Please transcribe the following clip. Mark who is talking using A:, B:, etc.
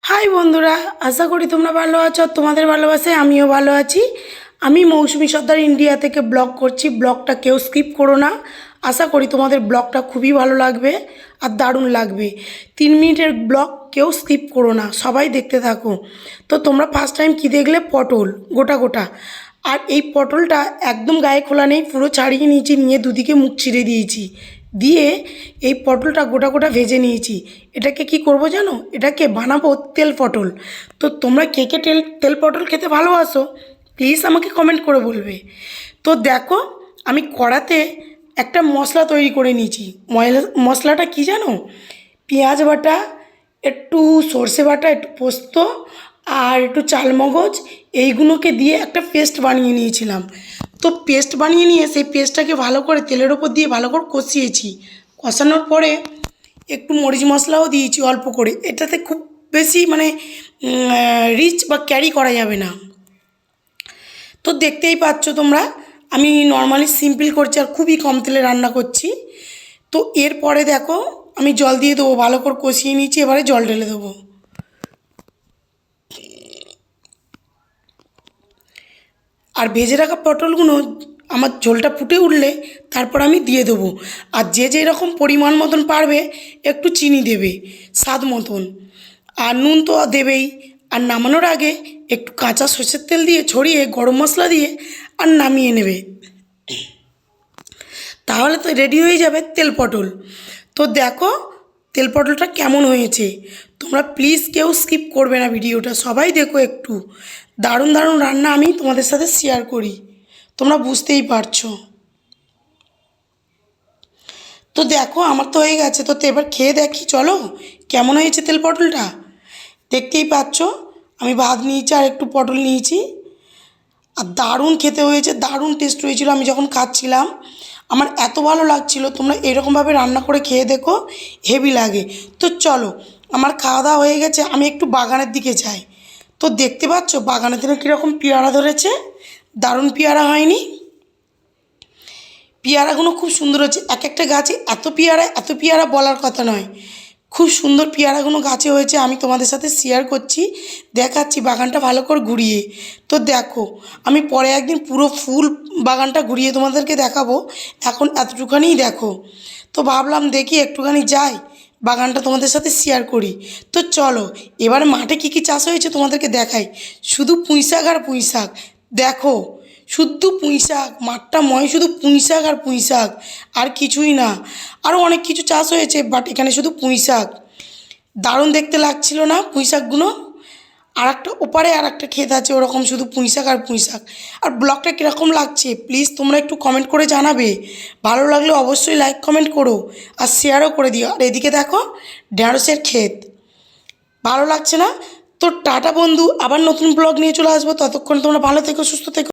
A: High বন্ধুরা, আশা করি তোমরা ভালো আছো। তোমাদের ভালোবাসায় আমিও ভালো আছি। আমি মৌসুমি সর্দার ইন্ডিয়া থেকে ব্লগ করছি। ব্লগটা কেউ স্কিপ করো না। আশা করি তোমাদের ব্লগটা খুবই ভালো লাগবে আর দারুণ লাগবে। 3 মিনিটের ব্লগ কেউ স্কিপ করো না, সবাই দেখতে থাকো। তো তোমরা ফার্স্ট টাইম কী দেখলে? পটল গোটা গোটা। আর এই পটলটা একদম গায়ে খোলা নেই, পুরো ছাড়িয়ে নিয়েছি, নিয়ে দুদিকে মুখ ছিঁড়ে দিয়েছি, দিয়ে এই পটলটা গোটা গোটা ভেজে নিয়েছি। এটাকে কি করব জানো? এটাকে বানাবো তেল পটল। তো তোমরা কে কে তেল পটল খেতে ভালোবাসো প্লিজ আমাকে কমেন্ট করে বলবে। তো দেখো, আমি কড়াতে একটা মশলা তৈরি করে নিয়েছি। মশলাটা কি জানো? পেঁয়াজ বাটা, একটু সর্ষে বাটা, একটু পোস্ত আর একটু চালমগজ, এইগুলোকে দিয়ে একটা পেস্ট বানিয়ে নিয়েছিলাম। তো পেস্ট বানিয়ে নিয়ে সেই পেস্টটাকে ভালো করে তেলের ওপর দিয়ে ভালো করে কষিয়েছি। কষানোর পরে একটু মরিচ মশলাও দিয়েছি অল্প করে। এটাতে খুব বেশি রিচ বা ক্যারি করা যাবে না। তো দেখতেই পাচ্ছ তোমরা, আমি নর্মালি সিম্পল করছি আর খুবই কম তেলে রান্না করছি। তো এরপরে দেখো, আমি জল দিয়ে দেবো, ভালো করে কষিয়ে নিয়েছি, এবারে জল ঢেলে দেবো। আর ভেজে রাখা পটলগুলো আমার ঝোলটা ফুটে উঠলে তারপর আমি দিয়ে দেবো। আর যে যেরকম পরিমাণ মতন পারবে একটু চিনি দেবে স্বাদ মতন, আর নুন তো দেবেই। আর নামানোর আগে একটু কাঁচা সর্ষের তেল দিয়ে ছড়িয়ে গরম মশলা দিয়ে আর নামিয়ে নেবে, তাহলে তো রেডি হয়ে যাবে তেল পটল। তো দেখো তেল পটলটা কেমন হয়েছে। তোমরা প্লিজ কেউ স্কিপ করবে না ভিডিওটা, সবাই দেখো একটু। দারুণ দারুণ রান্না আমি তোমাদের সাথে শেয়ার করি, তোমরা বুঝতেই পারছো। তো দেখো আমার তো হয়ে গেছে। তো এবার খেয়ে দেখি, চলো কেমন হয়েছে তেল পটলটা। দেখতেই পাচ্ছ আমি ভাত নিয়েছি আর একটু পটল নিয়েছি, আর দারুণ খেতে হয়েছে, দারুণ টেস্ট হয়েছিল। আমি যখন খাচ্ছিলাম আমার এত ভালো লাগছিল। তোমরা এরকমভাবে রান্না করে খেয়ে দেখো, হেভি লাগে। তো চলো, আমার খাওয়া দাওয়া হয়ে গেছে, আমি একটু বাগানের দিকে যাই। তো দেখতে পাচ্ছ বাগানের দিকে কীরকম পেয়ারা ধরেছে, দারুণ পেয়ারা হয়নি? পেয়ারাগুলো খুব সুন্দর হচ্ছে, এক একটা গাছে এত পেয়ারা এত পেয়ারা বলার কথা নয়। খুব সুন্দর পেয়ারাগুলো গাছে হয়েছে, আমি তোমাদের সাথে শেয়ার করছি, দেখাচ্ছি বাগানটা ভালো করে ঘুরিয়ে। তো দেখো, আমি পরে একদিন পুরো ফুল বাগানটা ঘুরিয়ে তোমাদেরকে দেখাবো, এখন এতটুখানিই দেখো। তো ভাবলাম দেখি একটুখানি যাই, বাগানটা তোমাদের সাথে শেয়ার করি। তো চলো এবার মাঠে কী কী চাষ হয়েছে তোমাদেরকে দেখাই। শুধু পুঁই শাক আর পুঁই শাক, দেখো শুধু পুঁই শাক, মাঠটা ময় শুধু পুঁই শাক আর পুঁই শাক, আর কিছুই না। আরও অনেক কিছু চাষ হয়েছে, বাট এখানে শুধু পুঁই শাক। দারুণ দেখতে লাগছিল না পুঁই শাকগুলো? আর একটা ওপারে আর একটা ক্ষেত আছে, ওরকম শুধু পুঁই শাক আর পুঁই শাক। আর ব্লগটা কীরকম লাগছে প্লিজ তোমরা একটু কমেন্ট করে জানাবে। ভালো লাগলে অবশ্যই লাইক কমেন্ট করো আর শেয়ারও করে দিও। আর এদিকে দেখো ঢ্যাঁড়সের ক্ষেত, ভালো লাগছে না? তো টাটা বন্ধু, আবার নতুন ব্লগ নিয়ে চলে আসবো। ততক্ষণ তোমরা ভালো থেকো, সুস্থ থেকো।